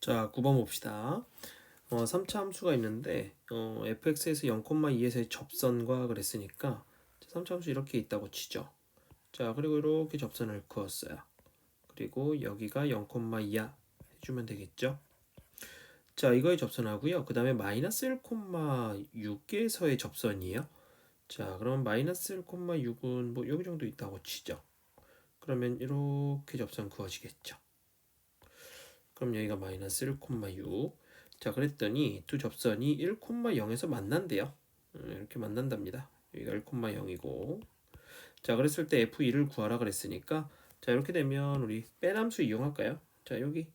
자, 9번 봅시다. 3차 함수가 있는데 fx에서 0,2에서의 접선과 그랬으니까 3차 함수 이렇게 있다고 치죠. 자, 그리고 이렇게 접선을 그었어요. 그리고 여기가 0,2야 해주면 되겠죠. 자, 이거에 접선하고요. 그 다음에 마이너스 1,6에서의 접선이에요. 자, 그럼 마이너스 1,6은 뭐 여기 정도 있다고 치죠. 그러면 이렇게 접선 그어지겠죠. 그럼 여기가 마이너스 1,6. 자, 그랬더니 두 접선이 1,0에서 만난대요. 이렇게 만난답니다. 여기가 1,0이고. 자, 그랬을 때 f2를 구하라 그랬으니까 자, 이렇게 되면 우리 빼남수 이용할까요? 자, 여기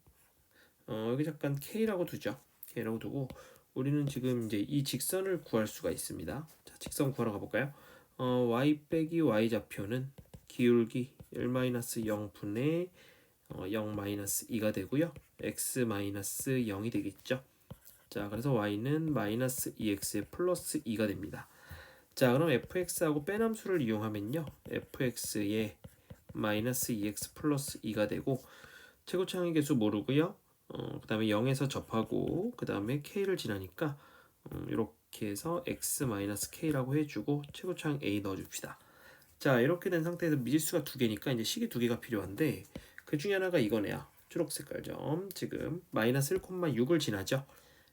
잠깐 k라고 두죠. k라고 두고 우리는 지금 이제 이 직선을 구할 수가 있습니다. 자, 직선 구하러 가볼까요? y 빼기 y 좌표는 기울기 1-0분의 0-2가 되고요. x-0이 되겠죠. 자, 그래서 y는 마이너스 2x에 플러스 2가 됩니다. 자, 그럼 fx하고 빼남수를 이용하면요. fx에 마이너스 2x 플러스 2가 되고 최고차항의 개수 모르고요. 그 다음에 0에서 접하고 그 다음에 k를 지나니까 이렇게 해서 x-k라고 해주고 최고차항 a 넣어줍시다. 자, 이렇게 된 상태에서 미지수가 두 개니까 이제 식이 두 개가 필요한데 그 중에 하나가 이거네요. 초록 색깔 점. 지금 마이너스 1,6을 지나죠.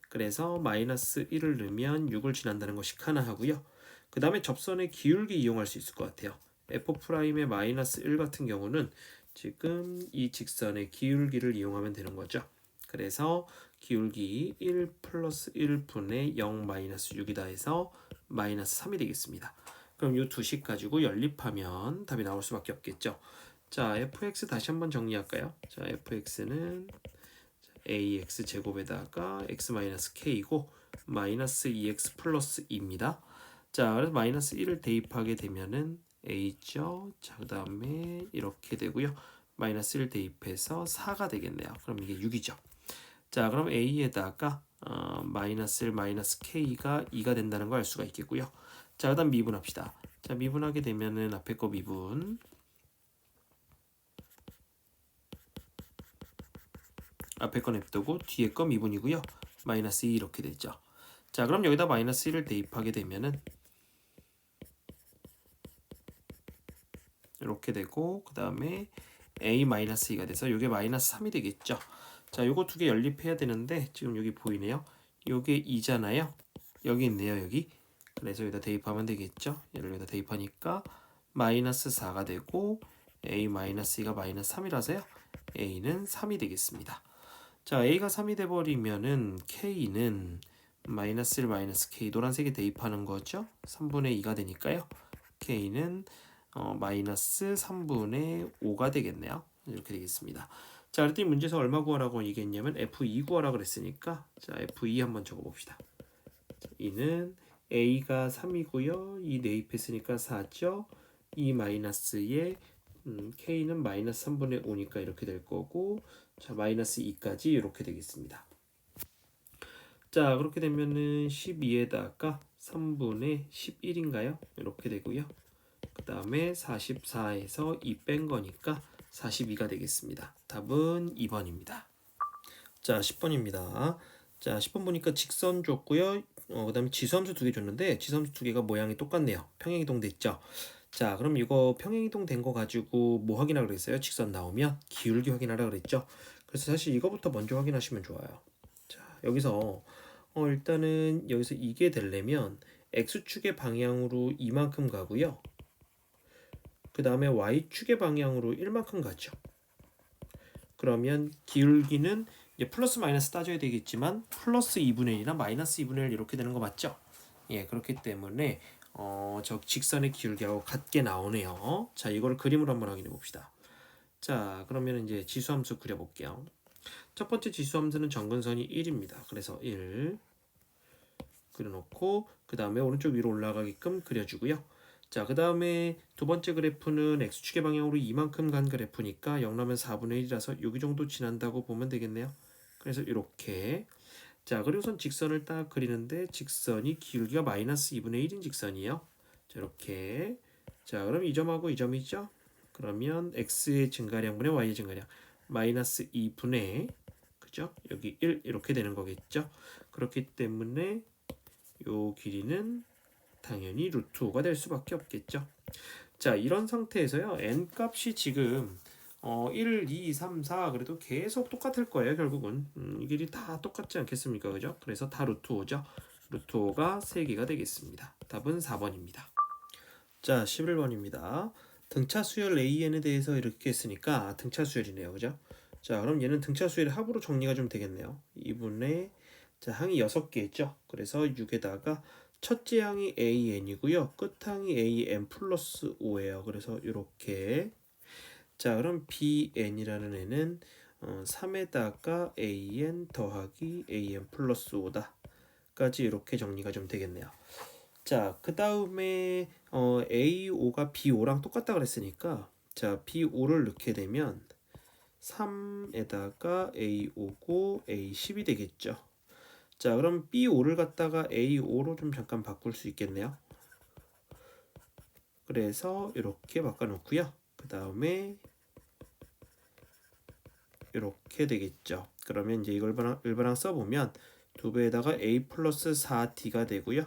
그래서 마이너스 1을 넣으면 6을 지난다는 것이 하나 하고요. 그 다음에 접선의 기울기 이용할 수 있을 것 같아요. f'의 마이너스 1 같은 경우는 지금 이 직선의 기울기를 이용하면 되는 거죠. 그래서 기울기 1 플러스 1분의 0 마이너스 6이다 해서 마이너스 3이 되겠습니다. 그럼 이 두 식 가지고 연립하면 답이 나올 수밖에 없겠죠. 자, fx 다시 한번 정리할까요? 자, fx는 ax 제곱에다가 x-k이고 마이너스 2x 플러스 2입니다. 자, 그래서 마이너스 1을 대입하게 되면은 a죠. 자, 그 다음에 이렇게 되고요. 마이너스 1 대입해서 4가 되겠네요. 그럼 이게 6이죠. 자, 그럼 a에다가 마이너스 1 마이너스 k가 2가 된다는 걸 알 수가 있겠고요. 자, 그 다음 미분합시다. 자, 미분하게 되면은 앞에 거 미분, 앞에 거 냅두고 뒤에 거 미분이고요. 마이너스 2 이렇게 되죠. 자, 그럼 여기다 마이너스 1을 대입하게 되면은 이렇게 되고 그 다음에 a-2가 돼서 이게 마이너스 3이 되겠죠. 자, 요거 두 개 연립해야 되는데 지금 여기 보이네요. 요게 2잖아요. 여기 있네요. 여기. 그래서 여기다 대입하면 되겠죠. 얘를 여기다 대입하니까 마이너스 4가 되고 a-2가 마이너스 3이라서요. a는 3이 되겠습니다. 자, a가 3이 돼버리면은 k는 마이너스 1 마이너스 k 노란색에 대입하는 거죠. 3분의 2가 되니까요. k는 마이너스 3분의 5가 되겠네요. 이렇게 되겠습니다. 자, 그랬더니 문제에서 얼마 구하라고 얘기했냐면 f2 구하라 그랬으니까 자, f2 한번 적어봅시다. 자, 이는 a가 3이고요. 2 대입했으니까 4죠. 2 마이너스에 k는 마이너스 3분의 5니까 이렇게 될 거고 자, 마이너스 2까지 이렇게 되겠습니다. 자, 그렇게 되면은 12에다가 3분의 11인가요? 이렇게 되고요. 그 다음에 44에서 2 뺀 거니까 42가 되겠습니다. 답은 2번입니다. 자, 10번입니다. 자, 10번 보니까 직선 줬고요. 그 다음에 지수함수 두 개 줬는데 지수함수 두 개가 모양이 똑같네요. 평행이동 됐죠. 자, 그럼 이거 평행이동 된 거 가지고 뭐 확인하라 그랬어요? 직선 나오면 기울기 확인하라 그랬죠. 그래서 사실 이거부터 먼저 확인하시면 좋아요. 자, 여기서 일단은 여기서 이게 되려면 x축의 방향으로 이만큼 가고요. 그 다음에 y축의 방향으로 1만큼 가죠. 그러면 기울기는 이제 플러스 마이너스 따져야 되겠지만 플러스 2분의 1이나 마이너스 2분의 1 이렇게 되는 거 맞죠? 예, 그렇기 때문에 저 직선의 기울기하고 같게 나오네요. 자, 이거를 그림으로 한번 확인해 봅시다. 자, 그러면 이제 지수함수 그려볼게요. 첫 번째 지수함수는 정근선이 1입니다. 그래서 1 그려놓고 그 다음에 오른쪽 위로 올라가게끔 그려주고요. 자, 그 다음에 두 번째 그래프는 x축의 방향으로 이만큼 간 그래프니까 0 나면 4분의 1이라서 여기 정도 지난다고 보면 되겠네요. 그래서 이렇게 자, 그리고선 직선을 딱 그리는데 직선이 기울기가 마이너스 2분의 1인 직선이에요. 자, 이렇게 자, 그럼 이 점하고 이 점이죠. 그러면 x의 증가량분의 y의 증가량 마이너스 2분의 그죠? 여기 1 이렇게 되는 거겠죠? 그렇기 때문에 요 길이는 당연히 루트 5가 될 수밖에 없겠죠. 자, 이런 상태에서요. n 값이 지금 1, 2, 3, 4 그래도 계속 똑같을 거예요. 결국은 이 길이 다 똑같지 않겠습니까? 그죠? 그래서 다 루트 5죠. 루트 5가 3개가 되겠습니다. 답은 4번입니다. 자, 11번입니다. 등차 수열 AN에 대해서 이렇게 했으니까 등차 수열이네요. 그죠? 자, 그럼 얘는 등차 수열의 합으로 정리가 좀 되겠네요. 2분의 자, 항이 6개 있죠. 그래서 6에다가 첫째 항이 AN이고요. 끝항이 AN 플러스 5예요. 그래서 이렇게 자, 그럼 BN이라는 애는 3에다가 AN 더하기 AN 플러스 5다 까지 이렇게 정리가 좀 되겠네요. 자, 그 다음에 A5가 B5랑 똑같다 그랬으니까 자, B5를 넣게 되면 3에다가 A5고 A10이 되겠죠. 자, 그럼 B5를 갖다가 A5로 좀 잠깐 바꿀 수 있겠네요. 그래서 이렇게 바꿔놓고요. 그 다음에 이렇게 되겠죠. 그러면 이제 이걸 일반항 써보면 2배에다가 A 플러스 4D가 되고요.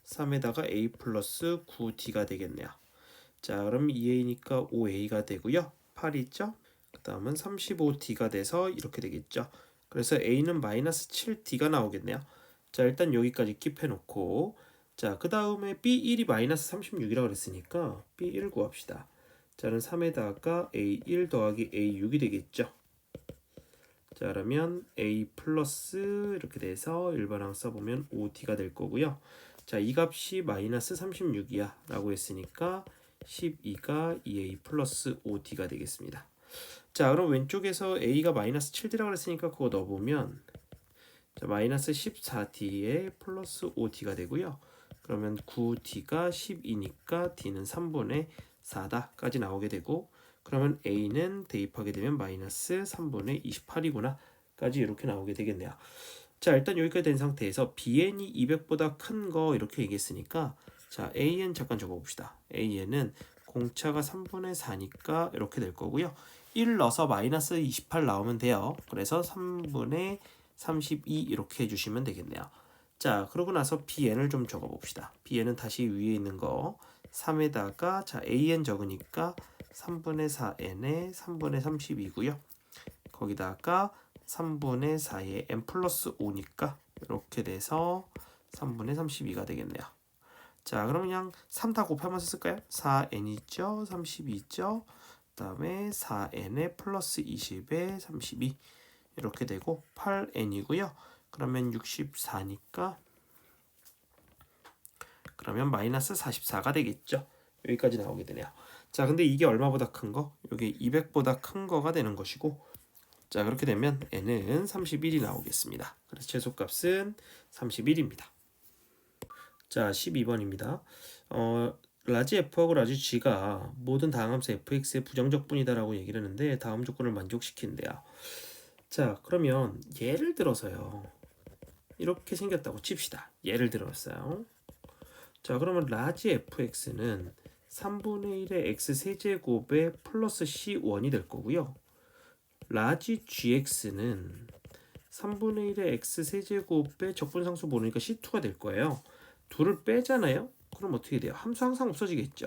3에다가 A 플러스 9D가 되겠네요. 자, 그럼 2A니까 5A가 되고요. 8 있죠? 그 다음은 35D가 돼서 이렇게 되겠죠. 그래서 A는 마이너스 7D가 나오겠네요. 자, 일단 여기까지 킵해놓고 자, 그 다음에 B1이 마이너스 36이라고 그랬으니까 B1 구합시다. 자는 3에다가 A1 더하기 A6이 되겠죠. 자, 그러면 A 플러스 이렇게 돼서 일반항 써보면 5D가 될 거고요. 자, 이 값이 마이너스 36이야 라고 했으니까 12가 2A 플러스 5D가 되겠습니다. 자, 그럼 왼쪽에서 A가 마이너스 7D라고 했으니까 그거 넣어보면 자, 마이너스 14D에 플러스 5D가 되고요. 그러면 9D가 12니까 D는 3분의 4다까지 나오게 되고 그러면 A는 대입하게 되면 마이너스 3분의 28이구나 까지 이렇게 나오게 되겠네요. 자, 일단 여기까지 된 상태에서 BN이 200보다 큰 거 이렇게 얘기했으니까 자, AN 잠깐 적어봅시다. AN은 공차가 3분의 4니까 이렇게 될 거고요. 1 넣어서 마이너스 28 나오면 돼요. 그래서 3분의 32 이렇게 해주시면 되겠네요. 자, 그러고 나서 BN을 좀 적어봅시다. BN은 다시 위에 있는 거 3에다가 자, AN 적으니까 3분의 4n에 3분의 32고요. 거기다가 3분의 4에 n 플러스 5니까 이렇게 돼서 3분의 32가 되겠네요. 자, 그럼 그냥 3 다 곱하면서 쓸까요? 4n 있죠? 32 있죠? 그 다음에 4n에 플러스 20에 32 이렇게 되고 8n이고요. 그러면 64니까 그러면 마이너스 44가 되겠죠. 여기까지 나오게 되네요. 자, 근데 이게 얼마보다 큰 거? 이게 200보다 큰 거가 되는 것이고 자, 그렇게 되면 n은 31이 나오겠습니다. 그래서 최소값은 31입니다. 자, 12번입니다. 라지 f하고 라지 g가 모든 다항함수 fx의 부정적 분이다라고 얘기를 하는데 다음 조건을 만족시킨대요. 자, 그러면 예를 들어서요. 이렇게 생겼다고 칩시다. 예를 들었어요. 자, 그러면 라지 fx는 3분의 1의 x 세제곱에 플러스 c1이 될 거고요. 라지 gx는 3분의 1의 x 세제곱에 적분상수 모르니까 c2가 될 거예요. 둘을 빼잖아요. 그럼 어떻게 돼요? 함수 항상 없어지겠죠.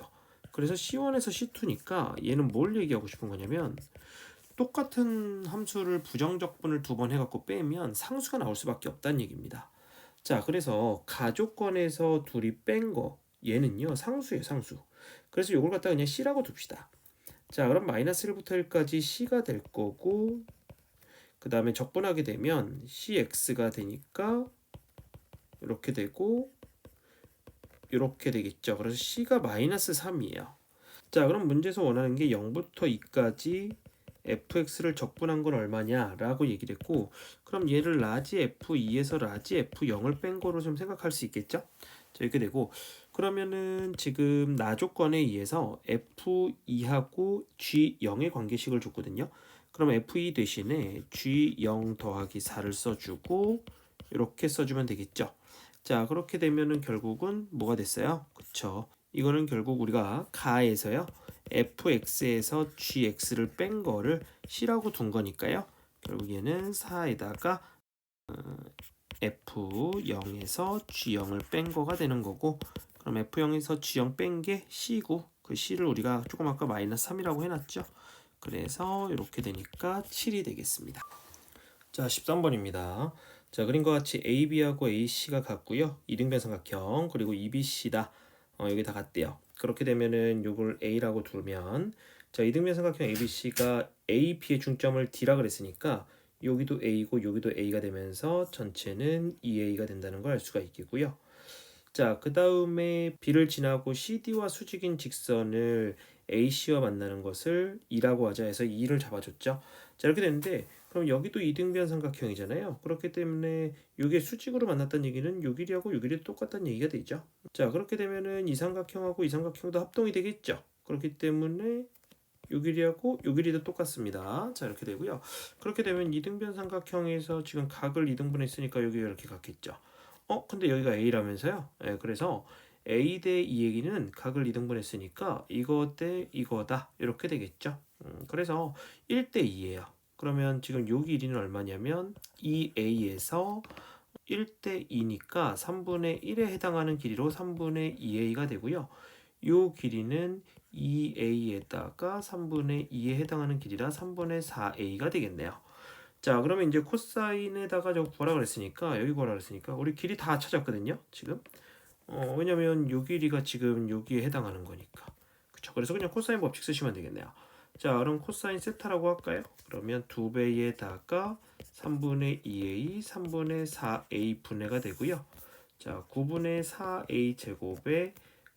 그래서 c1에서 c2니까 얘는 뭘 얘기하고 싶은 거냐면 똑같은 함수를 부정적분을 2번 해갖고 빼면 상수가 나올 수밖에 없다는 얘기입니다. 자, 그래서 가족권에서 둘이 뺀 거 얘는요 상수예요, 상수. 그래서 이걸 갖다가 그냥 c라고 둡시다. 자, 그럼 마이너스 1부터 1까지 c가 될 거고 그 다음에 적분하게 되면 cx가 되니까 이렇게 되고 이렇게 되겠죠. 그래서 c가 마이너스 3이에요. 자, 그럼 문제에서 원하는 게 0부터 2까지 fx를 적분한 건 얼마냐 라고 얘기를 했고 그럼 얘를 라지 f2에서 라지 f0을 뺀 거로 좀 생각할 수 있겠죠. 자, 이렇게 되고 그러면은 지금 나 조건에 의해서 f2하고 g0의 관계식을 줬거든요. 그럼 f2 대신에 g0 더하기 4를 써주고 이렇게 써주면 되겠죠. 자, 그렇게 되면은 결국은 뭐가 됐어요? 그쵸, 이거는 결국 우리가 가에서요 fx에서 gx를 뺀 거를 c라고 둔 거니까요. 결국 얘는 4에다가 F0에서 G0을 뺀 거가 되는 거고, 그럼 F0에서 G0 뺀 게 C고, 그 C를 우리가 조금 아까 마이너스 3이라고 해놨죠. 그래서 이렇게 되니까 7이 되겠습니다. 자, 13번입니다. 자, 그림과 같이 AB하고 AC가 같고요. 이등변 삼각형, 그리고 EBC다. 여기 다 같대요. 그렇게 되면은 요걸 A라고 두면, 자, 이등변 삼각형 ABC가 A, B의 중점을 D라 그랬으니까 여기도 A고 여기도 A가 되면서 전체는 2A가 된다는 걸 알 수가 있겠고요. 자, 그 다음에 B를 지나고 CD와 수직인 직선을 AC와 만나는 것을 2라고 하자 해서 2를 잡아줬죠. 자, 이렇게 되는데 그럼 여기도 이등변 삼각형이잖아요. 그렇기 때문에 이게 수직으로 만났다는 얘기는 요 길이하고 요 길이 똑같다는 얘기가 되죠. 자, 그렇게 되면은 이 삼각형하고 이 삼각형도 합동이 되겠죠. 그렇기 때문에 요 길이하고 요 길이도 똑같습니다. 자, 이렇게 되고요. 그렇게 되면 이등변 삼각형에서 지금 각을 이등분했으니까 여기가 이렇게 같겠죠. 근데 여기가 A라면서요? 예, 그래서 A 대 이 얘기는 각을 이등분했으니까 이거 대 이거다 이렇게 되겠죠. 그래서 1대 2예요. 그러면 지금 요 길이는 얼마냐면 2A에서 1대 2니까 3분의 1에 해당하는 길이로 3분의 2A가 되고요. 요 길이는 2A에다가 3분의 2에 해당하는 길이라 3분의 4A가 되겠네요. 자, 그러면 이제 코사인에다가 저거 구하라 그랬으니까 여기 구하라 그랬으니까 우리 길이 다 찾았거든요. 지금. 왜냐면 요 길이가 지금 여기에 해당하는 거니까. 그쵸? 그래서 그냥 코사인 법칙 쓰시면 되겠네요. 자, 그럼 코사인 세타라고 할까요? 그러면 2배에다가 3분의 2a, 3분의 4a 분해가 되고요. 자, 9분의 4a 제곱에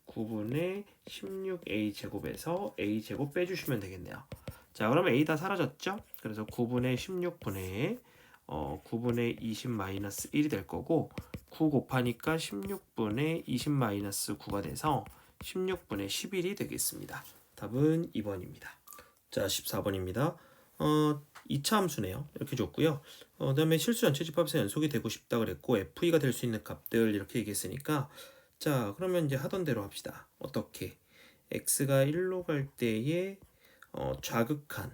9분의 16a 제곱에서 a 제곱 빼주시면 되겠네요. 자, 그러면 a 다 사라졌죠? 그래서 9분의 16분의 9분의 20 마이너스 1이 될 거고 9 곱하니까 16분의 20 마이너스 9가 돼서 16분의 11이 되겠습니다. 답은 2번입니다. 자, 14번입니다. 2차 함수네요. 이렇게 줬고요. 그다음에 실수 전체 집합에서 연속이 되고 싶다 그랬고 FE가 될 수 있는 값들 이렇게 얘기했으니까 자, 그러면 이제 하던 대로 합시다. 어떻게? x가 1로 갈 때에 좌극한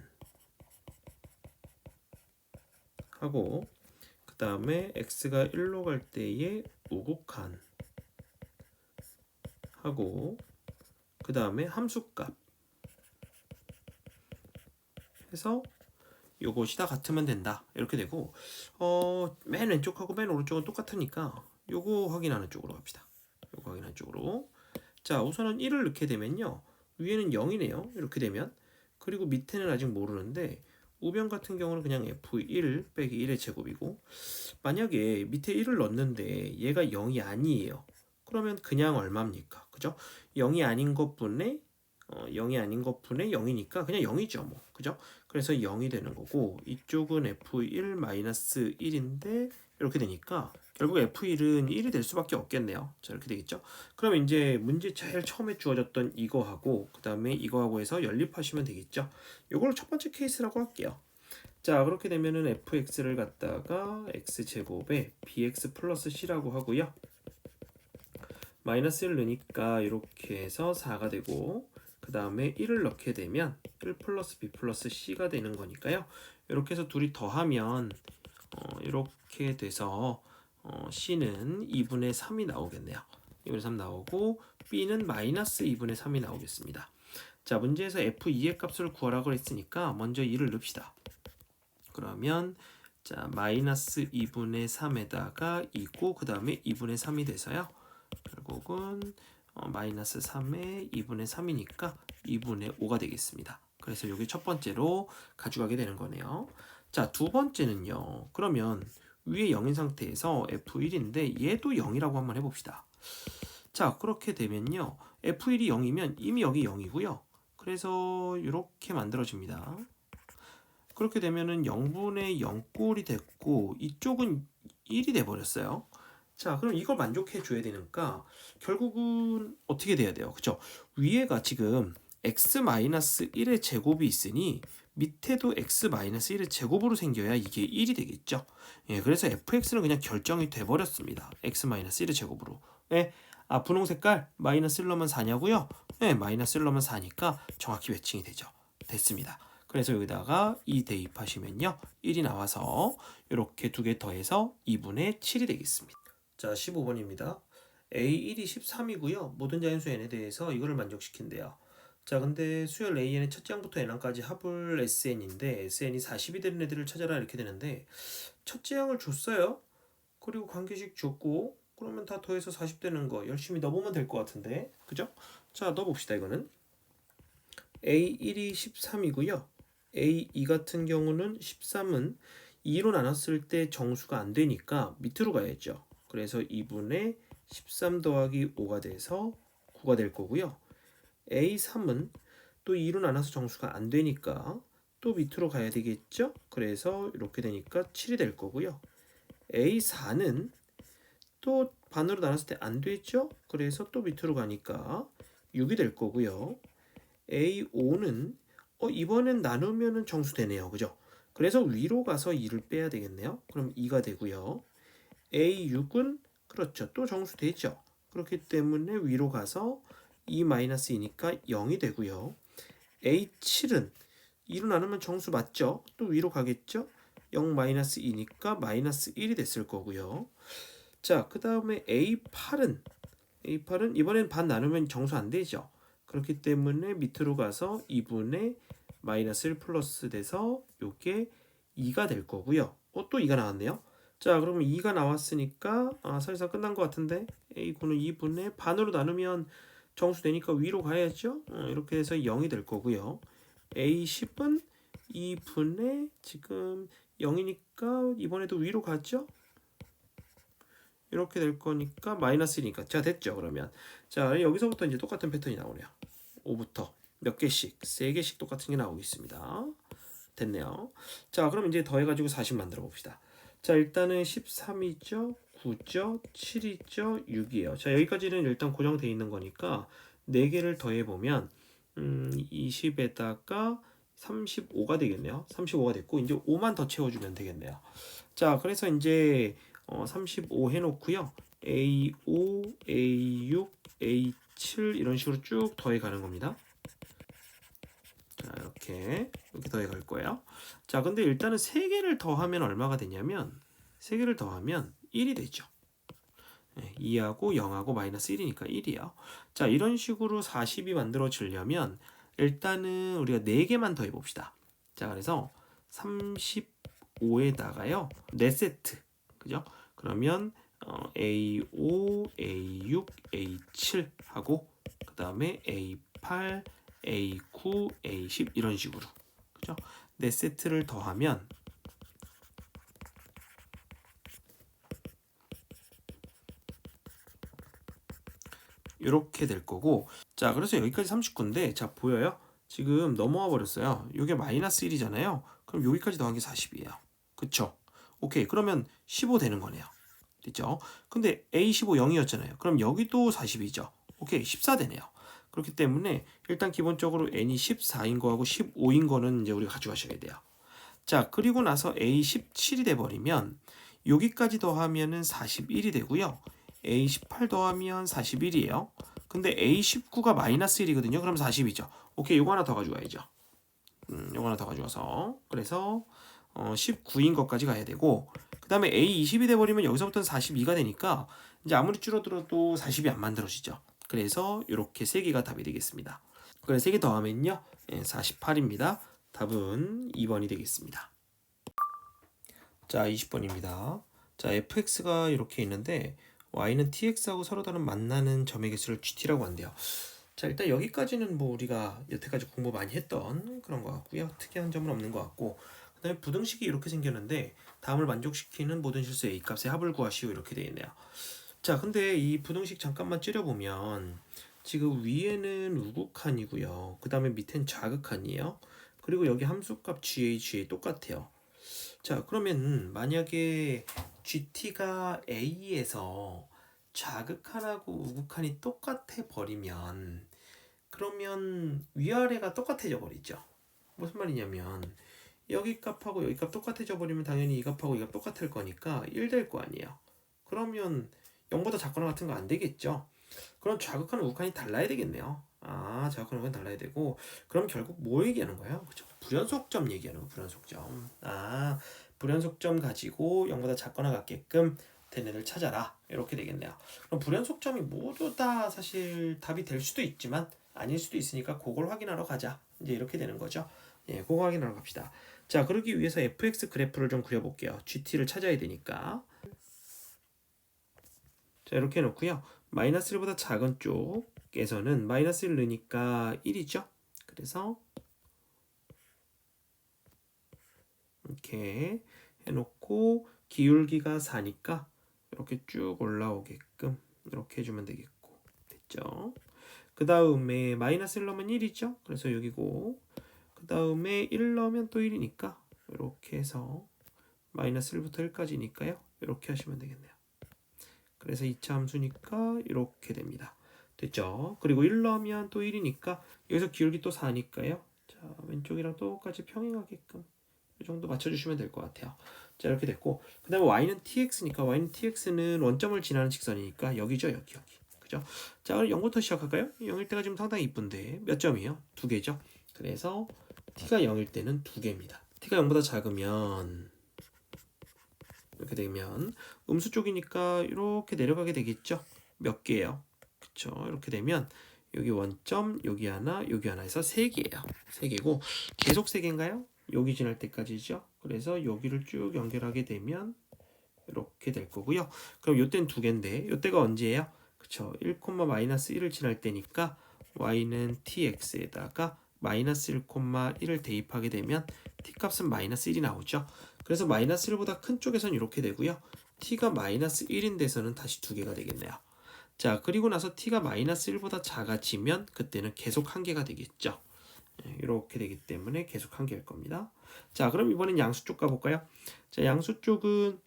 하고 그 다음에 x가 1로 갈 때에 우극한 하고 그 다음에 함수값 해서 요것이 다 같으면 된다 이렇게 되고 맨 왼쪽하고 맨 오른쪽은 똑같으니까 요거 확인하는 쪽으로 갑시다. 요거 확인하는 쪽으로. 자, 우선은 1을 넣게 되면요 위에는 0이네요 이렇게 되면. 그리고 밑에는 아직 모르는데 우변 같은 경우는 그냥 f1 빼기 1의 제곱이고 만약에 밑에 1을 넣었는데 얘가 0이 아니에요. 그러면 그냥 얼마입니까? 그죠? 0이 아닌 것분에 0이 아닌 것분에 0이니까 그냥 0이죠 뭐. 그죠? 그래서 0이 되는 거고 이쪽은 f1-1인데 이렇게 되니까 결국 f1은 1이 될 수밖에 없겠네요. 자, 이렇게 되겠죠? 그럼 이제 문제 제일 처음에 주어졌던 이거하고 그 다음에 이거하고 해서 연립하시면 되겠죠? 이걸 첫 번째 케이스라고 할게요. 자, 그렇게 되면은 fx를 갖다가 x제곱에 bx 플러스 c라고 하고요. 마이너스 1 넣으니까 이렇게 해서 4가 되고 그 다음에 1을 넣게 되면 1 플러스 b 플러스 c가 되는 거니까요. 이렇게 해서 둘이 더하면 이렇게 돼서 c는 2분의 3이 나오겠네요. 2분의 3 나오고 b는 마이너스 2분의 3이 나오겠습니다. 자, 문제에서 f2의 값을 구하라고 했으니까 먼저 2를 넣읍시다. 그러면 자, 마이너스 2분의 3에다가 2고 그 다음에 2분의 3이 돼서요. 결국은 마이너스 3에 2분의 3이니까 2분의 5가 되겠습니다. 그래서 여기 첫 번째로 가져가게 되는 거네요. 자, 두 번째는요. 그러면 위에 0인 상태에서 f1인데 얘도 0이라고 한번 해봅시다. 자, 그렇게 되면요. f1이 0이면 이미 여기 0이고요. 그래서 이렇게 만들어집니다. 그렇게 되면은 0분의 0꼴이 됐고 이쪽은 1이 돼버렸어요. 자, 그럼 이걸 만족해 줘야 되니까 결국은 어떻게 돼야 돼요? 그쵸? 위에가 지금 x-1의 제곱이 있으니 밑에도 x-1의 제곱으로 생겨야 이게 1이 되겠죠? 예, 그래서 fx는 그냥 결정이 돼버렸습니다. x-1의 제곱으로. 예, 분홍 색깔 마이너스 1 넣으면 4냐고요? 예, 마이너스 1 넣으면 4니까 정확히 매칭이 되죠. 됐습니다. 그래서 여기다가 2 대입하시면요 1이 나와서 이렇게 두 개 더해서 2분의 7이 되겠습니다. 자 15번입니다. A1이 13이고요. 모든 자연수 n에 대해서 이거를 만족시킨대요. 자 근데 수열 AN의 첫째 항부터 n항까지 합을 SN인데 SN이 40이 되는 애들을 찾아라 이렇게 되는데 첫째 항을 줬어요. 그리고 관계식 줬고 그러면 다 더해서 40 되는 거 열심히 넣어보면 될 것 같은데 그죠? 자 넣어봅시다. 이거는 A1이 13이고요. A2 같은 경우는 13은 2로 나눴을 때 정수가 안 되니까 밑으로 가야죠. 그래서 2분의 13 더하기 5가 돼서 9가 될 거고요. A3은 또 2로 나눠서 정수가 안 되니까 또 밑으로 가야 되겠죠? 그래서 이렇게 되니까 7이 될 거고요. A4는 또 반으로 나눴을 때 안 되죠? 그래서 또 밑으로 가니까 6이 될 거고요. A5는 이번엔 나누면은 정수 되네요. 그죠? 그래서 위로 가서 2를 빼야 되겠네요. 그럼 2가 되고요. A6은 그렇죠. 또 정수 되죠. 그렇기 때문에 위로 가서 2-2니까 0이 되고요. A7은 2로 나누면 정수 맞죠? 또 위로 가겠죠? 0-2니까 마이너스 1이 됐을 거고요. 자, 그 다음에 A8은 이번엔 반 나누면 정수 안 되죠? 그렇기 때문에 밑으로 가서 2분의 마이너스 1 플러스 돼서 요게 2가 될 거고요. 또 2가 나왔네요. 자, 그러면 2가 나왔으니까 사실상 끝난 것 같은데 A분은 2분의 반으로 나누면 정수 되니까 위로 가야죠. 이렇게 해서 0이 될 거고요. A10은 2분의 지금 0이니까 이번에도 위로 가죠. 이렇게 될 거니까 마이너스 1이니까 자 됐죠. 그러면 자 여기서부터 이제 똑같은 패턴이 나오네요. 5부터 몇 개씩 3개씩 똑같은 게 나오고 있습니다. 됐네요. 자 그럼 이제 더해가지고 40 만들어 봅시다. 자 일단은 13이죠 9죠 7이죠 6이에요. 자 여기까지는 일단 고정되어 있는 거니까 4개를 더해보면 20에다가 35가 되겠네요. 35가 됐고 이제 5만 더 채워주면 되겠네요. 자 그래서 이제 35 해놓고요. A5, A6, A7 이런 식으로 쭉 더해 가는 겁니다. 자 이렇게 더해 갈 거예요. 자 근데 일단은 3개를 더하면 얼마가 되냐면 3개를 더하면 1이 되죠. 2하고 0하고 마이너스 1이니까 1이에요. 자 이런 식으로 40이 만들어지려면 일단은 우리가 4개만 더해 봅시다. 자 그래서 35에다가요 4세트 그죠? 그러면 A5, A6, A7 하고 그 다음에 A8, A9, A10 이런 식으로 그죠? 4세트를 더하면 이렇게 될 거고 자 그래서 여기까지 39인데 자 보여요? 지금 넘어와 버렸어요. 이게 마이너스 1이잖아요. 그럼 여기까지 더한 게 40이에요. 그쵸? 오케이 그러면 15 되는 거네요. 됐죠? 근데 A15 0이었잖아요. 그럼 여기도 40이죠. 오케이 14 되네요. 그렇기 때문에 일단 기본적으로 n이 14인 거하고 15인 거는 이제 우리가 가져가셔야 돼요. 자 그리고 나서 A17이 돼버리면 여기까지 더하면은 41이 되고요. A18 더하면 41이에요. 근데 A19가 마이너스 1이거든요. 그럼 40이죠. 오케이 요거 하나 더 가져가야죠. 요거 하나 더 가져가서 그래서 19인 것까지 가야 되고 그 다음에 A20이 돼버리면 여기서부터는 42가 되니까 이제 아무리 줄어들어도 40이 안 만들어지죠. 그래서 이렇게 3개가 답이 되겠습니다. 그래서 3개 더하면요 48입니다. 답은 2번이 되겠습니다. 자 20번입니다. 자 fx가 이렇게 있는데 y는 tx하고 서로 다른 만나는 점의 개수를 gt라고 한대요. 자 일단 여기까지는 뭐 우리가 여태까지 공부 많이 했던 그런 것 같고요. 특이한 점은 없는 것 같고 그 다음에 부등식이 이렇게 생겼는데 다음을 만족시키는 모든 실수 a값의 합을 구하시오 이렇게 되어 있네요. 자 근데 이 부등식 잠깐만 찌려보면 지금 위에는 우극한이고요. 그 다음에 밑엔 좌극한이에요. 그리고 여기 함수값 GA 똑같아요. 자 그러면 만약에 GT가 A에서 좌극한하고 우극한이 똑같아 버리면 그러면 위아래가 똑같아져 버리죠. 무슨 말이냐면 여기 값하고 여기 값 똑같아져 버리면 당연히 이 값하고 이 값 똑같을 거니까 1 될 거 아니에요. 그러면 0보다 작거나 같은 거 안 되겠죠. 그럼 좌극한 우극한이 달라야 되겠네요. 자, 그럼 이건 달라야 되고, 그럼 결국 뭐 얘기하는 거야? 그죠? 불연속점 얘기하는 거, 불연속점. 불연속점 가지고 0보다 작거나 같게끔 된 애를 찾아라. 이렇게 되겠네요. 그럼 불연속점이 모두 다 사실 답이 될 수도 있지만 아닐 수도 있으니까 그걸 확인하러 가자. 이제 이렇게 되는 거죠. 예, 그거 확인하러 갑시다. 자, 그러기 위해서 fx 그래프를 좀 그려볼게요. gt를 찾아야 되니까. 자, 이렇게 해놓고요. 마이너스 1보다 작은 쪽에서는 마이너스 1 넣으니까 1이죠. 그래서 이렇게 해놓고 기울기가 4니까 이렇게 쭉 올라오게끔 이렇게 해주면 되겠고, 됐죠? 그 다음에 마이너스 1 넣으면 1이죠. 그래서 여기고, 그 다음에 1 넣으면 또 1이니까 이렇게 해서 마이너스 1부터 1까지니까요. 이렇게 하시면 되겠네요. 그래서 2차 함수니까 이렇게 됩니다. 됐죠? 그리고 1 넣으면 또 1이니까 여기서 기울기 또 4니까요. 자, 왼쪽이랑 똑같이 평행하게끔 이 정도 맞춰주시면 될 것 같아요. 자, 이렇게 됐고, 그 다음에 y는 tx니까 y는 tx는 원점을 지나는 직선이니까 여기죠, 여기. 그죠? 자, 그럼 0부터 시작할까요? 0일 때가 지금 상당히 이쁜데 몇 점이에요? 2개죠. 그래서 t가 0일 때는 2개입니다. t가 0보다 작으면 이렇게 되면 음수 쪽이니까 이렇게 내려가게 되겠죠. 몇 개예요? 그쵸? 이렇게 되면 여기 원점, 여기 하나 해서 3개예요. 3개고 계속 3개인가요? 여기 지날 때까지죠. 그래서 여기를 쭉 연결하게 되면 이렇게 될 거고요. 그럼 요때는 2개인데 요때가 언제예요? 그쵸? 1, 마이너스 1을 지날 때니까 y는 tx에다가 마이너스 1, 1을 대입하게 되면 t값은 마이너스 1이 나오죠. 그래서 마이너스 1보다 큰 쪽에서는 이렇게 되고요. t가 마이너스 1인 데서는 다시 2개가 되겠네요. 자, 그리고 나서 t가 마이너스 1보다 작아지면 그때는 계속 1개가 되겠죠. 이렇게 되기 때문에 계속 1개일 겁니다. 자, 그럼 이번엔 양수 쪽 가볼까요? 자, 양수 쪽은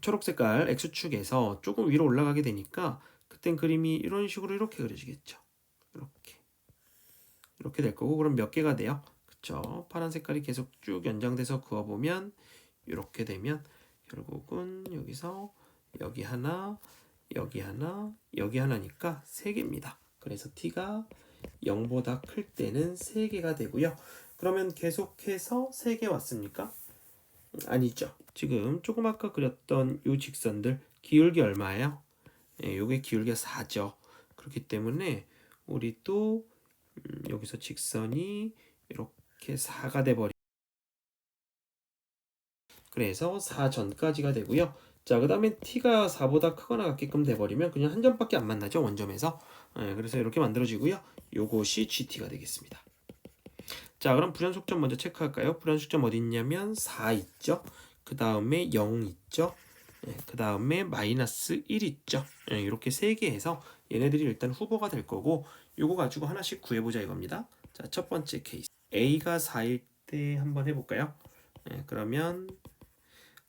초록색깔 x축에서 조금 위로 올라가게 되니까 그땐 그림이 이런 식으로 이렇게 그려지겠죠. 이렇게 될 거고, 그럼 몇 개가 돼요? 그쵸? 파란 색깔이 계속 쭉 연장돼서 그어보면 이렇게 되면 결국은 여기서 여기 하나, 여기 하나, 여기 하나니까 3개입니다. 그래서 t가 0보다 클 때는 3개가 되고요. 그러면 계속해서 3개 왔습니까? 아니죠. 지금 조금 아까 그렸던 이 직선들 기울기 얼마예요? 요게 기울기가 4죠. 그렇기 때문에 우리 또 여기서 직선이 이렇게 4가 돼버리. 그래서 4 전까지가 되고요. 자, 그 다음에 t가 4보다 크거나 같게끔 돼버리면 그냥 한 점밖에 안 만나죠, 원점에서. 그래서 이렇게 만들어지고요. 요것이 gt가 되겠습니다. 자, 그럼 불연속점 먼저 체크할까요? 불연속점 어디 있냐면 4 있죠. 그 다음에 0 있죠. 그 다음에 마이너스 1 있죠. 이렇게 3개 해서 얘네들이 일단 후보가 될 거고, 요거 가지고 하나씩 구해보자 이겁니다. 자, 첫 번째 케이스 a가 4일 때 한번 해볼까요? 그러면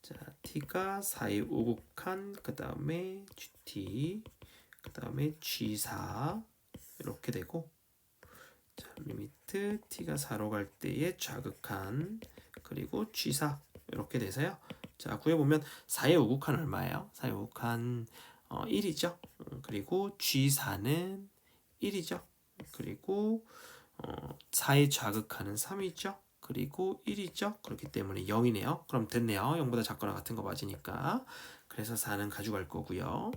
자, t가 4의 우극한, 그 다음에 gt, 그 다음에 g4 이렇게 되고, 자, 리미트 t가 4로 갈 때의 좌극한, 그리고 g4 이렇게 돼서요. 자, 구해보면 4의 우극한 얼마예요? 4의 우극한 1이죠. 그리고 g4는 1이죠. 그리고 4의 좌극하는 3이죠. 그리고 1이죠. 그렇기 때문에 0이네요. 그럼 됐네요. 0보다 작거나 같은 거 맞으니까. 그래서 4는 가져갈 거고요.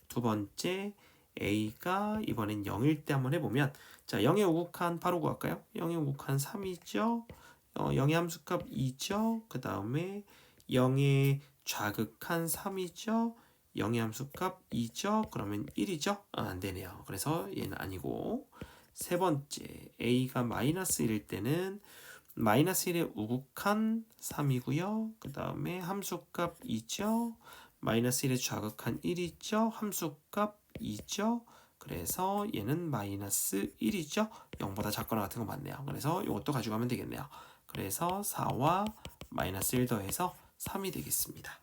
두 번째 a가 이번엔 0일 때 한번 해보면, 자, 0의 우극한 바로 구할까요? 0의 우극한 3이죠. 0의 함수값 2죠. 그 다음에 0의 좌극한 3이죠. 0의 함수값 2죠. 그러면 1이죠. 안 되네요. 그래서 얘는 아니고, 세 번째 a가 마이너스 1일 때는 마이너스 1의 우극한 3이고요. 그 다음에 함수값 2죠. 마이너스 1의 좌극한 1이죠. 함수값 2죠. 그래서 얘는 마이너스 1이죠. 0보다 작거나 같은 거 맞네요. 그래서 이것도 가져가면 되겠네요. 그래서 4와 마이너스 1 더해서 3이 되겠습니다.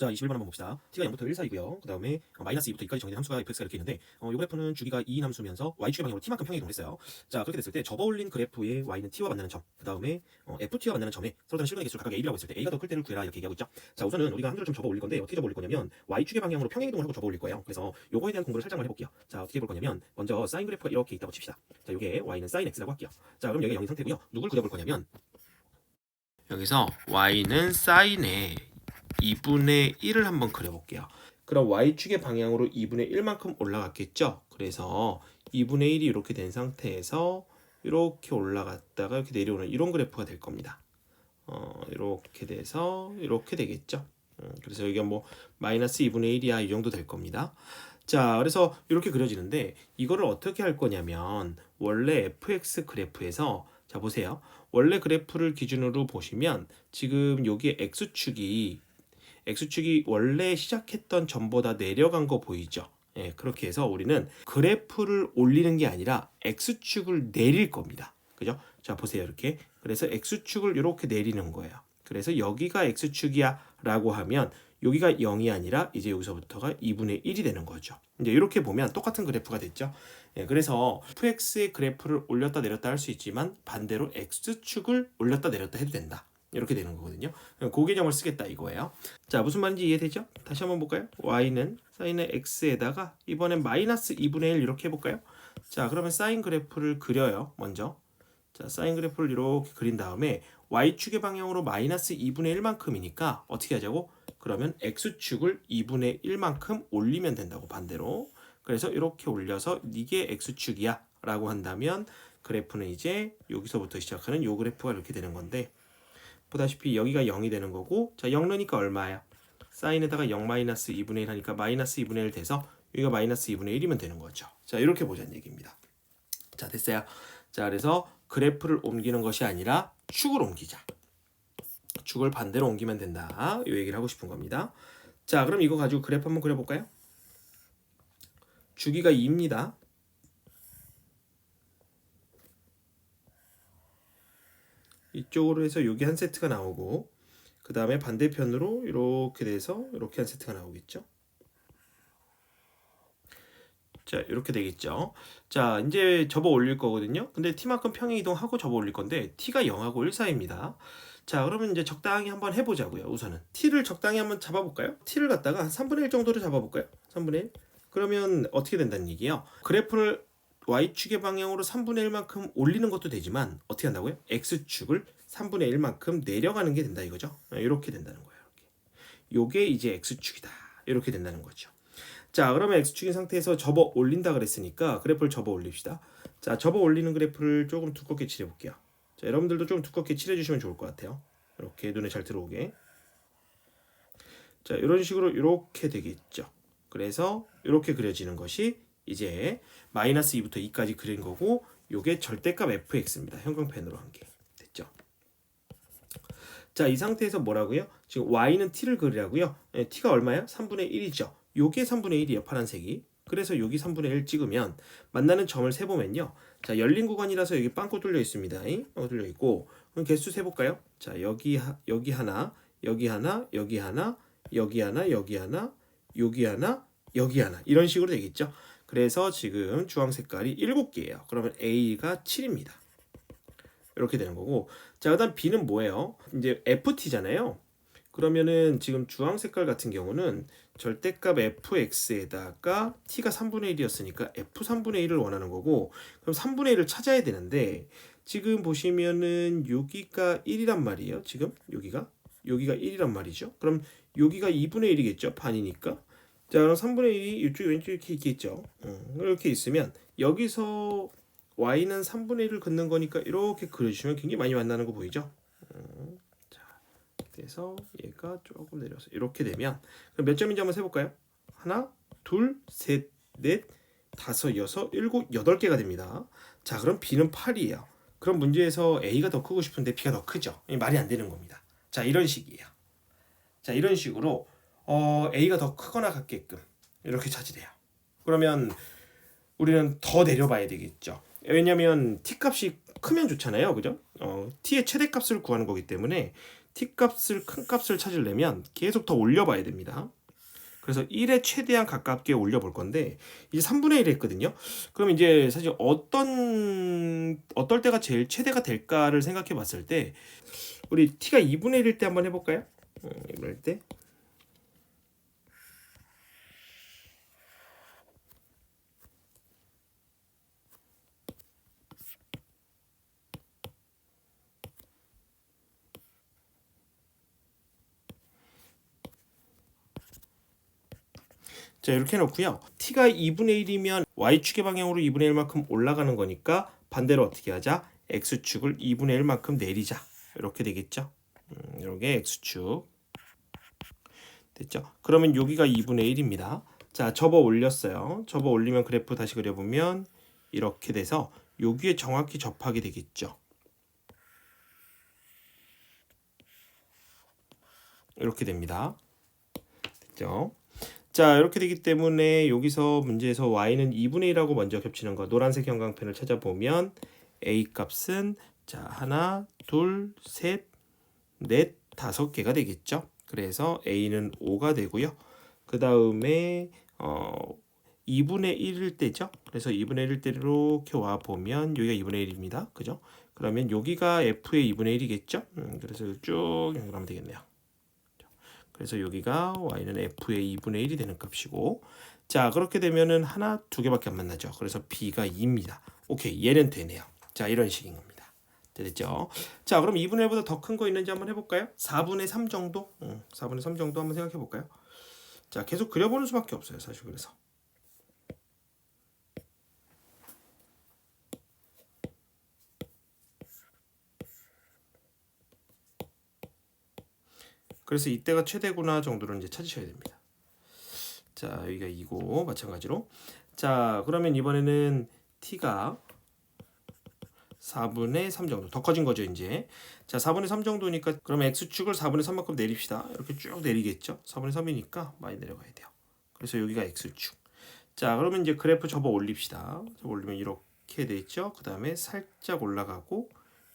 자, 21번 한번 봅시다. t가 0부터 1 사이고요. 그 다음에 마이너스 2부터 2까지 정해진 함수가 fx가 이렇게 있는데 이 그래프는 주기가 2인 함수면서 y축의 방향으로 t만큼 평행이동을 했어요. 자, 그렇게 됐을 때 접어올린 그래프의 y는 t와 만나는 점, 그 다음에 ft와 만나는 점에 서로 다른 실근의 개수를 각각 ab라고 했을 때 a가 더 클 때를 구해라 이렇게 얘기하고 있죠. 자, 우선은 우리가 함수를 좀 접어올릴 건데 어떻게 접어올릴 거냐면 y축의 방향으로 평행이동을 하고 접어올릴 거예요. 그래서 요거에 대한 공부를 살짝만 해볼게요. 자, 어떻게 해볼 거냐면 먼저 사인 그래프가 이렇게 있다고 칩시다. 자, 요게 y는 sin x라고 할게요. 자, 그럼 여기가 0인 상태고요. 누굴 그려볼 거냐면 여기서 y는 sin의 2분의 1을 한번 그려볼게요. 그럼 y축의 방향으로 2분의 1만큼 올라갔겠죠? 그래서 2분의 1이 이렇게 된 상태에서 이렇게 올라갔다가 이렇게 내려오는 이런 그래프가 될 겁니다. 이렇게 돼서 이렇게 되겠죠? 그래서 여기가 뭐 마이너스 2분의 1이야 이 정도 될 겁니다. 자, 그래서 이렇게 그려지는데 이거를 어떻게 할 거냐면 원래 fx 그래프에서 자 보세요. 원래 그래프를 기준으로 보시면 지금 여기 x축이 원래 시작했던 점보다 내려간 거 보이죠? 예, 그렇게 해서 우리는 그래프를 올리는 게 아니라 x축을 내릴 겁니다. 그죠? 자, 보세요. 이렇게. 그래서 x축을 이렇게 내리는 거예요. 그래서 여기가 x축이야 라고 하면 여기가 0이 아니라 이제 여기서부터가 2분의 1이 되는 거죠. 이제 이렇게 보면 똑같은 그래프가 됐죠. 예, 그래서 fx의 그래프를 올렸다 내렸다 할 수 있지만 반대로 x축을 올렸다 내렸다 해도 된다. 이렇게 되는 거거든요. 그 개념을 쓰겠다 이거예요. 자, 무슨 말인지 이해되죠? 다시 한번 볼까요? y는 사인의 x에다가 이번엔 마이너스 2분의 1 이렇게 해볼까요? 자, 그러면 사인 그래프를 그려요. 먼저. 자, 사인 그래프를 이렇게 그린 다음에 y축의 방향으로 마이너스 2분의 1만큼이니까 어떻게 하자고? 그러면 x축을 2분의 1만큼 올리면 된다고 반대로. 그래서 이렇게 올려서 이게 x축이야 라고 한다면 그래프는 이제 여기서부터 시작하는 요 그래프가 이렇게 되는 건데 보다시피 여기가 0이 되는 거고 자 0 넣으니까 얼마야? 사인에다가 0 마이너스 2분의 1 하니까 마이너스 2분의 1 돼서 여기가 마이너스 2분의 1이면 되는 거죠. 자 이렇게 보자는 얘기입니다. 자 됐어요. 자 그래서 그래프를 옮기는 것이 아니라 축을 옮기자. 축을 반대로 옮기면 된다. 이 얘기를 하고 싶은 겁니다. 자 그럼 이거 가지고 그래프 한번 그려볼까요? 주기가 2입니다. 이쪽으로 해서 여기 한 세트가 나오고 그 다음에 반대편으로 이렇게 돼서 이렇게 한 세트가 나오겠죠. 자 이렇게 되겠죠. 자 이제 접어 올릴 거거든요. 근데 t만큼 평행 이동하고 접어 올릴 건데 t가 0하고 1 사이입니다. 자 그러면 이제 적당히 한번 해보자고요. 우선은 t를 적당히 한번 잡아볼까요? t를 갖다가 한 3분의 1 정도로 잡아볼까요? 3분의 1 그러면 어떻게 된다는 얘기예요? 그래프를 y축의 방향으로 3분의 1만큼 올리는 것도 되지만 어떻게 한다고요? x축을 3분의 1만큼 내려가는 게 된다 이거죠. 이렇게 된다는 거예요. 요게 이제 x축이다. 이렇게 된다는 거죠. 자 그러면 x축인 상태에서 접어 올린다 그랬으니까 그래프를 접어 올립시다. 자 접어 올리는 그래프를 조금 두껍게 칠해 볼게요. 자 여러분들도 좀 두껍게 칠해 주시면 좋을 것 같아요. 이렇게 눈에 잘 들어오게. 자 이런 식으로 이렇게 되겠죠. 그래서 이렇게 그려지는 것이 이제 마이너스 2부터 2까지 그린 거고 요게 절대값 fx입니다. 형광펜으로 한 게 됐죠. 자 이 상태에서 뭐라고요? 지금 y는 t를 그리라고요. t가 얼마야? 3분의 1이죠. 요게 3분의 1이에요. 파란색이. 그래서 여기 3분의 1 찍으면 만나는 점을 세보면요. 자 열린 구간이라서 여기 빵꾸 뚫려 있습니다. 빵꾸 뚫려 있고 그럼 개수 세볼까요? 자 여기 여기 하나 여기 하나 여기 하나 여기 하나 여기 하나 여기 하나 여기 하나 이런 식으로 되겠죠. 그래서 지금 주황 색깔이 7개예요. 그러면 A가 7입니다. 이렇게 되는 거고 자 그다음 B는 뭐예요? 이제 FT잖아요. 그러면은 지금 주황 색깔 같은 경우는 절대값 fx에다가 t가 3분의 1이었으니까 f 3분의 1을 원하는 거고 그럼 3분의 1을 찾아야 되는데 지금 보시면은 여기가 1이란 말이에요. 지금 여기가 1이란 말이죠. 그럼 여기가 2분의 1이겠죠. 반이니까. 자 그럼 3분의 1이 이쪽 왼쪽 이렇게 있겠죠. 이렇게 있으면 여기서 y는 3분의 1을 긋는 거니까 이렇게 그려주시면 굉장히 많이 만나는 거 보이죠. 그래서 얘가 조금 내려서 이렇게 되면 그럼 몇 점인지 한번 세볼까요? 하나, 둘, 셋, 넷, 다섯, 여섯, 일곱, 8개가 됩니다. 자 그럼 B는 8이에요. 그럼 문제에서 A가 더 크고 싶은데 B가 더 크죠. 말이 안 되는 겁니다. 자 이런 식이에요. 자 이런 식으로 A가 더 크거나 같게끔 이렇게 찾으래요. 그러면 우리는 더 내려봐야 되겠죠. 왜냐면 T 값이 크면 좋잖아요. 그죠? T의 최대값을 구하는 거기 때문에 t 값을 큰 값을 찾으려면 계속 더 올려봐야 됩니다. 그래서 1에 최대한 가깝게 올려볼 건데 이제 3분의 1 했거든요. 그럼 이제 사실 어떨 때가 제일 최대가 될까를 생각해 봤을 때 우리 t가 2분의 1일 때 한번 해볼까요? 2분의 1 때. 자, 이렇게 해놓고요. t가 2분의 1이면 y축의 방향으로 2분의 1만큼 올라가는 거니까 반대로 어떻게 하자? x축을 2분의 1만큼 내리자. 이렇게 되겠죠? 이렇게 x축. 됐죠? 그러면 여기가 2분의 1입니다. 자, 접어 올렸어요. 접어 올리면 그래프 다시 그려보면 이렇게 돼서 여기에 정확히 접하게 되겠죠. 이렇게 됩니다. 됐죠? 자, 이렇게 되기 때문에 여기서 문제에서 y는 2분의 1하고 먼저 겹치는 거 노란색 형광펜을 찾아보면 a 값은 자, 하나, 둘, 셋, 넷, 5개가 되겠죠. 그래서 a는 5가 되고요. 그 다음에 2분의 1일 때죠. 그래서 2분의 1일 때 이렇게 와 보면 여기가 2분의 1입니다. 그죠? 그러면 여기가 f의 2분의 1이겠죠. 그래서 쭉 연결하면 되겠네요. 그래서 여기가 y는 f의 2분의 1이 되는 값이고, 자, 그렇게 되면은 하나, 두 개밖에 안 만나죠. 그래서 b가 2입니다. 오케이, 얘는 되네요. 자, 이런 식인 겁니다. 됐죠? 자, 그럼 2분의 1보다 더 큰 거 있는지 한번 해볼까요? 4분의 3 정도? 4분의 3 정도 한번 생각해 볼까요? 자, 계속 그려보는 수밖에 없어요, 사실. 그래서 이때가 최대구나 정도를 이제 찾으셔야 됩니다. 자, 여기가 2고 마찬가지로. 자, 그러면 이번에는 t가 4분의 3 정도 더 커진 거죠, 이제. 자, 4분의 3 정도니까 그럼 x축을 4분의 3만큼 내립시다. 이렇게 쭉 내리겠죠. 4분의 3이니까 많이 내려가야 돼요. 그래서 여기가 x축. 자, 그러면 이제 그래프 접어 올립시다. 접어 올리면 이렇게 돼 있죠. 그 다음에 살짝 올라가고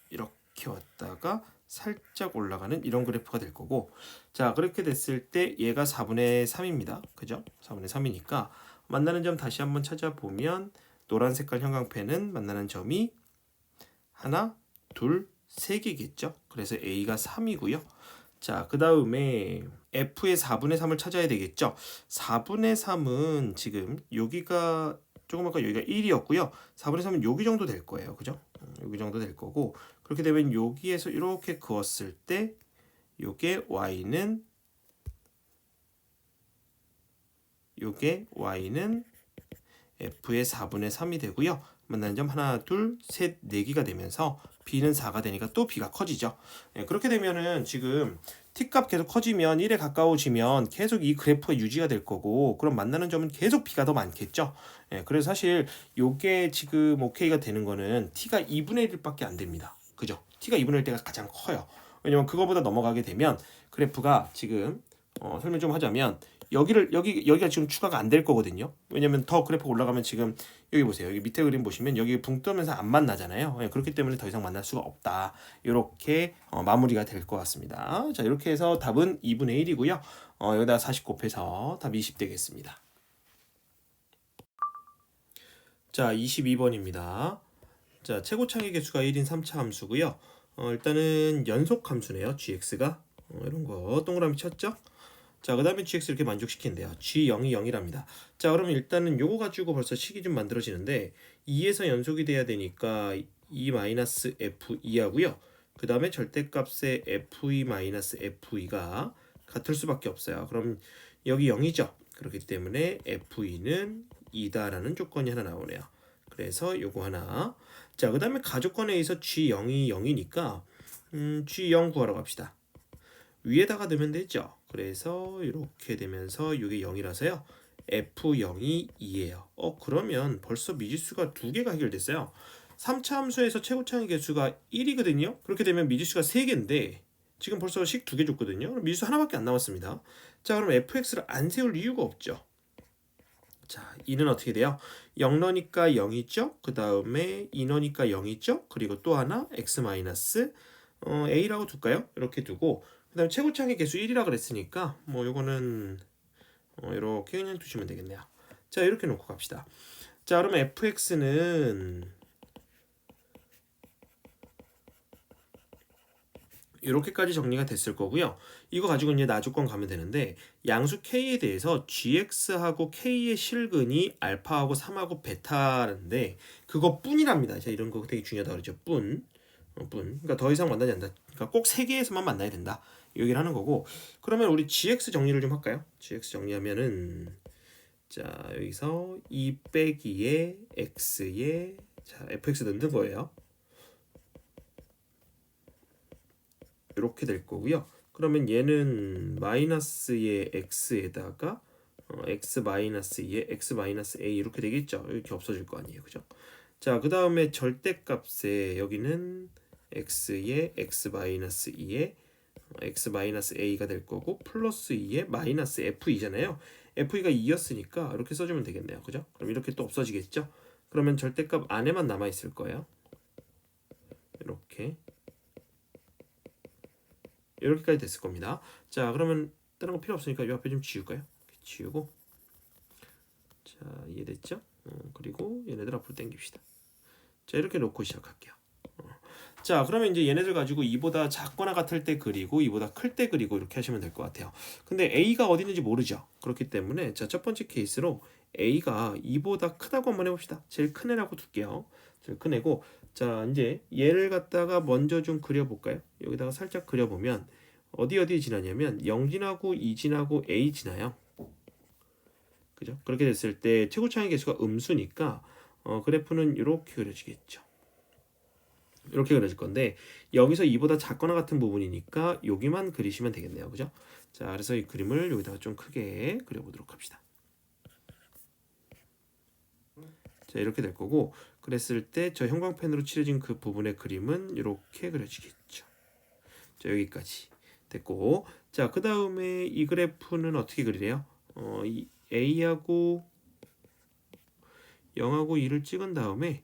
이렇게 왔다가 살짝 올라가는 이런 그래프가 될 거고, 자, 그렇게 됐을 때 얘가 4분의 3입니다. 그죠? 4분의 3이니까 만나는 점 다시 한번 찾아보면 노란 색깔 형광펜은 만나는 점이 하나, 둘, 세 개겠죠. 그래서 a가 3이고요. 자, 그 다음에 f의 4분의 3을 찾아야 되겠죠. 4분의 3은 지금 여기가 조금 아까 여기가 1이었고요. 4분의 3은 여기 정도 될 거예요. 그죠? 여기 정도 될 거고, 그렇게 되면 여기에서 이렇게 그었을 때 요게 y는 f의 4분의 3이 되고요. 만나는 점 하나, 둘, 셋, 4개가 되면서 b는 4가 되니까 또 b가 커지죠. 그렇게 되면은 지금 t값 계속 커지면 1에 가까워지면 계속 이 그래프가 유지가 될 거고, 그럼 만나는 점은 계속 b가 더 많겠죠. 그래서 사실 요게 지금 OK가 되는 거는 t가 2분의 1밖에 안 됩니다. 그죠? t가 2분의 1 때가 가장 커요. 왜냐면 그거보다 넘어가게 되면 그래프가 지금 설명 좀 하자면 여기가 지금 추가가 안 될 거거든요. 왜냐면 더 그래프가 올라가면 지금 여기 보세요. 여기 밑에 그림 보시면 여기 붕 뜨면서 안 만나잖아요. 그렇기 때문에 더 이상 만날 수가 없다. 이렇게 마무리가 될 것 같습니다. 자, 이렇게 해서 답은 2분의 1이고요. 여기다 40 곱해서 답 20 되겠습니다. 자, 22번입니다. 자, 최고창의 개수가 1인 3차 함수고요. 일단은 연속 함수네요. gx가 이런 거 동그라미 쳤죠? 자, 그 다음에 gx 이렇게 만족시킨대요. g0이 0이랍니다. 자, 그러면 일단은 요거 가지고 벌써 식이 좀 만들어지는데 2에서 연속이 돼야 되니까 2-f2 하고요. 그 다음에 절대값의 f2-f2가 같을 수밖에 없어요. 그럼 여기 0이죠. 그렇기 때문에 f2는 2다라는 조건이 하나 나오네요. 그래서 요거 하나. 자, 그 다음에 가조건에 의해서 g0이 0이니까 g0 구하러 갑시다. 위에다가 넣으면 되죠. 그래서 이렇게 되면서 이게 0이라서요. f0이 2예요. 그러면 벌써 미지수가 2개가 해결됐어요. 3차 함수에서 최고차의 개수가 1이거든요. 그렇게 되면 미지수가 3개인데 지금 벌써 식 2개 줬거든요. 그럼 미지수 하나밖에 안 남았습니다. 자, 그럼 fx를 안 세울 이유가 없죠. 자, 2는 어떻게 돼요? 0너니까 0이죠. 그 다음에 2너니까 0이죠. 그리고 또 하나 x 마이너스 a라고 둘까요? 이렇게 두고 그다음 최고차항의 개수 1이라 그랬으니까 뭐 요거는 이렇게 그냥 두시면 되겠네요. 자 이렇게 놓고 갑시다. 자 그러면 fx는 이렇게까지 정리가 됐을 거고요. 이거 가지고 이제 나주권 가면 되는데 양수 k에 대해서 gx하고 k의 실근이 알파하고 3하고 베타인데 그거뿐이랍니다. 자 이런 거 되게 중요하다 그러죠. 뿐. 그러니까 더 이상 만나지 않는다. 그러니까 꼭 세 개에서만 만나야 된다. 이 얘기를 하는 거고. 그러면 우리 gx 정리를 좀 할까요? gx 정리하면은 자 여기서 2 빼기에 x에 자 fx 넣는 거예요. 이렇게 될 거고요. 그러면 얘는 마이너스의 x에다가 x 마이너스 2에 x 마이너스 a 이렇게 되겠죠. 이렇게 없어질 거 아니에요, 그죠? 자, 그 다음에 절대값에 여기는 x에 x 마이너스 2에 x 마이너스 a가 될 거고 플러스 2에 마이너스 f2잖아요. f2가 2였으니까 이렇게 써주면 되겠네요, 그죠? 그럼 이렇게 또 없어지겠죠? 그러면 절대값 안에만 남아 있을 거예요. 이렇게. 이렇게까지 됐을 겁니다. 자 그러면 다른 거 필요 없으니까 이 앞에 좀 지울까요? 지우고 자 이해됐죠? 그리고 얘네들 앞으로 당깁시다. 자 이렇게 놓고 시작할게요. 자 그러면 이제 얘네들 가지고 2보다 작거나 같을 때 그리고 2보다 클 때 그리고 이렇게 하시면 될 것 같아요. 근데 A가 어디 있는지 모르죠. 그렇기 때문에 자 첫 번째 케이스로 A가 2보다 크다고 한번 해봅시다. 제일 큰 애라고 둘게요. 제일 큰 애고 자 이제 얘를 갖다가 먼저 좀 그려볼까요? 여기다가 살짝 그려보면 어디 지나냐면 0 지나고 2 지나고 A 지나요. 그죠? 그렇게 됐을 때 최고차항의 개수가 음수니까 그래프는 이렇게 그려지겠죠. 이렇게 그려질 건데 여기서 2보다 작거나 같은 부분이니까 여기만 그리시면 되겠네요. 그죠? 자, 그래서 이 그림을 여기다가 좀 크게 그려보도록 합시다. 자, 이렇게 될 거고 그랬을 때 저 형광펜으로 칠해진 그 부분의 그림은 이렇게 그려지겠죠. 자, 여기까지 됐고 자, 그 다음에 이 그래프는 어떻게 그리래요? 이 A하고 0하고 2를 찍은 다음에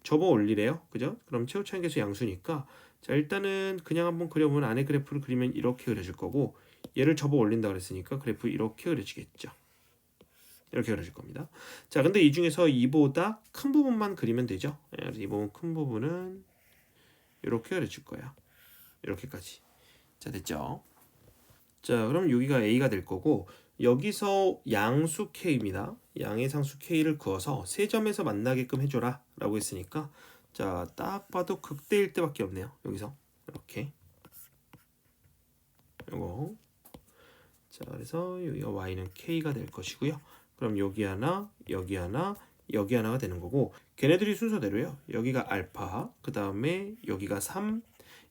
접어 올리래요. 그죠? 그럼 최고차항 계수 양수니까 자 일단은 그냥 한번 그려보면 안에 그래프를 그리면 이렇게 그려질 거고 얘를 접어 올린다 그랬으니까 그래프 이렇게 그려지겠죠. 이렇게 그려질 겁니다. 자 근데 이 중에서 이보다 큰 부분만 그리면 되죠. 이 부분 큰 부분은 이렇게 그려질 거예요. 이렇게까지. 자 됐죠? 자 그럼 여기가 A가 될 거고 여기서 양수 K입니다. 양의 상수 K를 그어서 세 점에서 만나게끔 해줘라 라고 했으니까 자 딱 봐도 극대일 때밖에 없네요. 여기서 이렇게 요거 자 그래서 여기가 Y는 K가 될 것이고요. 그럼 여기 하나 여기 하나 여기 하나가 되는 거고 걔네들이 순서대로요. 여기가 알파 그 다음에 여기가 3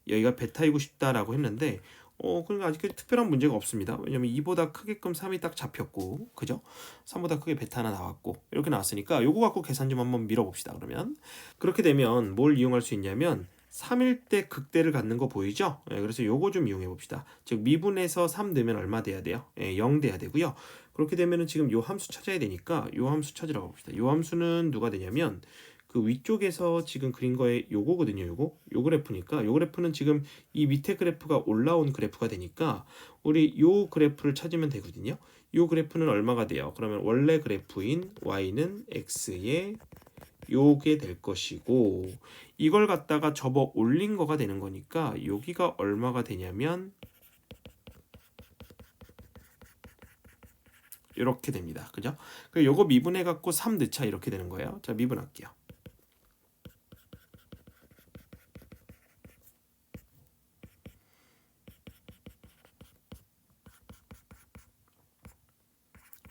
여기가 베타이고 싶다라고 했는데 그러니까 아직까지 특별한 문제가 없습니다. 왜냐면 2보다 크게끔 3이 딱 잡혔고 그죠? 3보다 크게 베타 하나 나왔고 이렇게 나왔으니까 요거 갖고 계산 좀 한번 밀어봅시다. 그러면 그렇게 되면 뭘 이용할 수 있냐면 3일 때 극대를 갖는 거 보이죠? 그래서 요거 좀 이용해 봅시다. 즉 미분에서 3 넣으면 얼마 돼야 돼요? 0 돼야 되고요. 그렇게 되면은 지금 요 함수 찾아야 되니까 요 함수 찾으라고 봅시다. 요 함수는 누가 되냐면 그 위쪽에서 지금 그린 거에 요거거든요. 요 그래프니까 요 그래프는 지금 이 밑에 그래프가 올라온 그래프가 되니까 우리 요 그래프를 찾으면 되거든요. 요 그래프는 얼마가 돼요? 그러면 원래 그래프인 y는 x에 요게 될 것이고 이걸 갖다가 접어 올린 거가 되는 거니까 여기가 얼마가 되냐면 이렇게 됩니다. 그죠? 그리고 요거 미분해 갖고 3 넣자 이렇게 되는 거예요. 자, 미분할게요.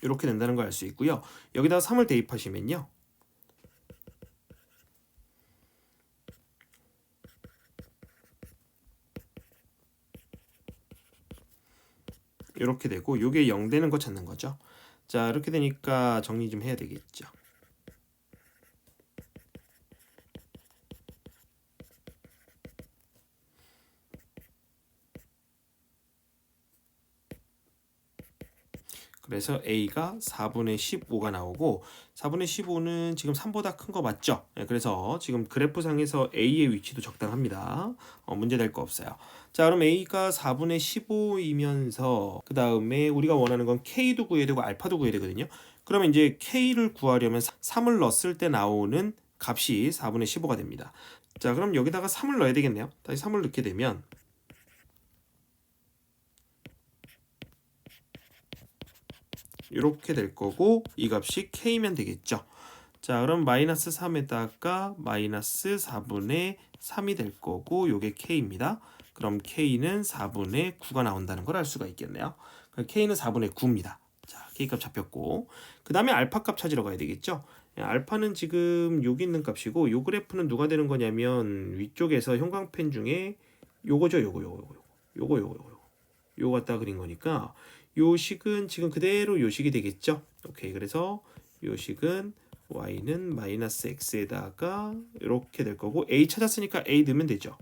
이렇게 된다는 걸 알 수 있고요. 여기다가 3을 대입하시면요. 이렇게 되고 요게 0 되는 거 찾는 거죠. 자 이렇게 되니까 정리 좀 해야 되겠죠. 그래서 a가 4분의 15가 나오고 4분의 15는 지금 3보다 큰 거 맞죠? 네, 그래서 지금 그래프상에서 a의 위치도 적당합니다. 문제될 거 없어요. 자, 그럼 a가 4분의 15이면서 그 다음에 우리가 원하는 건 k도 구해야 되고 알파도 구해야 되거든요. 그러면 이제 k를 구하려면 3을 넣었을 때 나오는 값이 4분의 15가 됩니다. 자, 그럼 여기다가 3을 넣어야 되겠네요. 다시 3을 넣게 되면 이렇게 될 거고 이 값이 k면 되겠죠. 자, 그럼 마이너스 3에다가 마이너스 4분의 3이 될 거고 요게 k입니다. 그럼 k는 4분의 9가 나온다는 걸 알 수가 있겠네요. k는 4분의 9입니다. 자, k값 잡혔고 그 다음에 알파 값 찾으러 가야 되겠죠. 알파는 지금 여기 있는 값이고 요 그래프는 누가 되는 거냐면 위쪽에서 형광펜 중에 요거죠. 요거 갖다 그린 거니까 요 식은 지금 그대로 요 식이 되겠죠. 오케이. 그래서 요 식은 y는 마이너스 x에다가 이렇게 될 거고 a 찾았으니까 a 넣으면 되죠.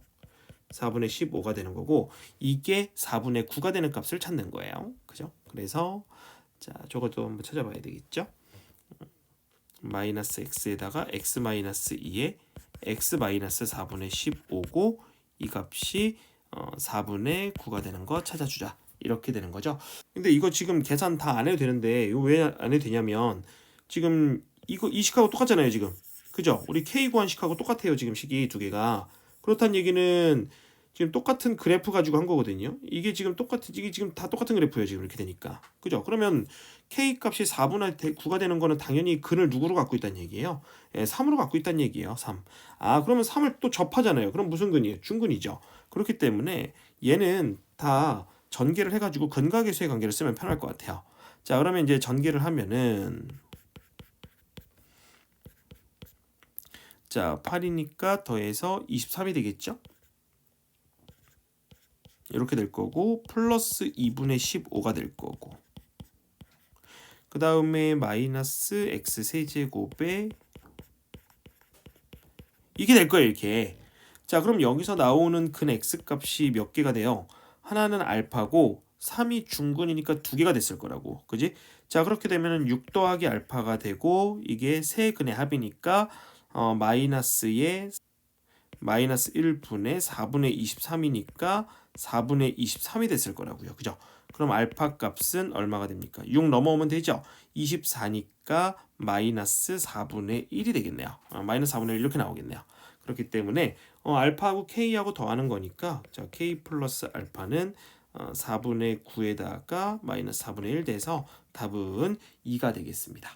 4분의 15가 되는 거고 이게 4분의 9가 되는 값을 찾는 거예요. 그죠? 그래서 자, 저것도 한번 찾아봐야 되겠죠. 마이너스 x에다가 x 마이너스 2에 x 마이너스 4분의 15고 이 값이 4분의 9가 되는 거 찾아주자. 이렇게 되는 거죠. 근데 이거 지금 계산 다 안 해도 되는데 이거 왜 안 해도 되냐면 지금 이 식하고 똑같잖아요, 지금. 그죠? 우리 k 구한 식하고 똑같아요, 지금 식이 두 개가. 그렇다는 얘기는 지금 똑같은 그래프 가지고 한 거거든요. 이게 지금 다 똑같은 그래프예요, 지금 이렇게 되니까. 그죠? 그러면 k 값이 4분의 9가 되는 거는 당연히 근을 누구로 갖고 있다는 얘기예요. 3으로 갖고 있다는 얘기예요, 3. 아, 그러면 3을 또 접하잖아요. 그럼 무슨 근이에요? 중근이죠. 그렇기 때문에 얘는 다 전개를 해가지고 근각계수의 관계를 쓰면 편할 것 같아요. 자, 그러면 이제 전개를 하면은 자, 8이니까 더해서 23이 되겠죠? 이렇게 될 거고 플러스 2분의 15가 될 거고 그 다음에 마이너스 x 세제곱에 이게 될 거예요, 이렇게. 자, 그럼 여기서 나오는 근 x 값이 몇 개가 돼요? 하나는 알파고 3이 중근이니까 두 개가 됐을 거라고. 그지? 자, 그렇게 되면 6 더하기 알파가 되고 이게 세 근의 합이니까 마이너스에 마이너스 1분의 4분의 23이니까 4분의 23이 됐을 거라고요. 그죠? 그럼 알파 값은 얼마가 됩니까? 6 넘어오면 되죠? 24니까 마이너스 4분의 1이 되겠네요. 마이너스 4분의 1 이렇게 나오겠네요. 그렇기 때문에 알파하고 k하고 더하는 거니까 자, k 플러스 알파는 4분의 9에다가 마이너스 4분의 1 돼서 답은 2가 되겠습니다.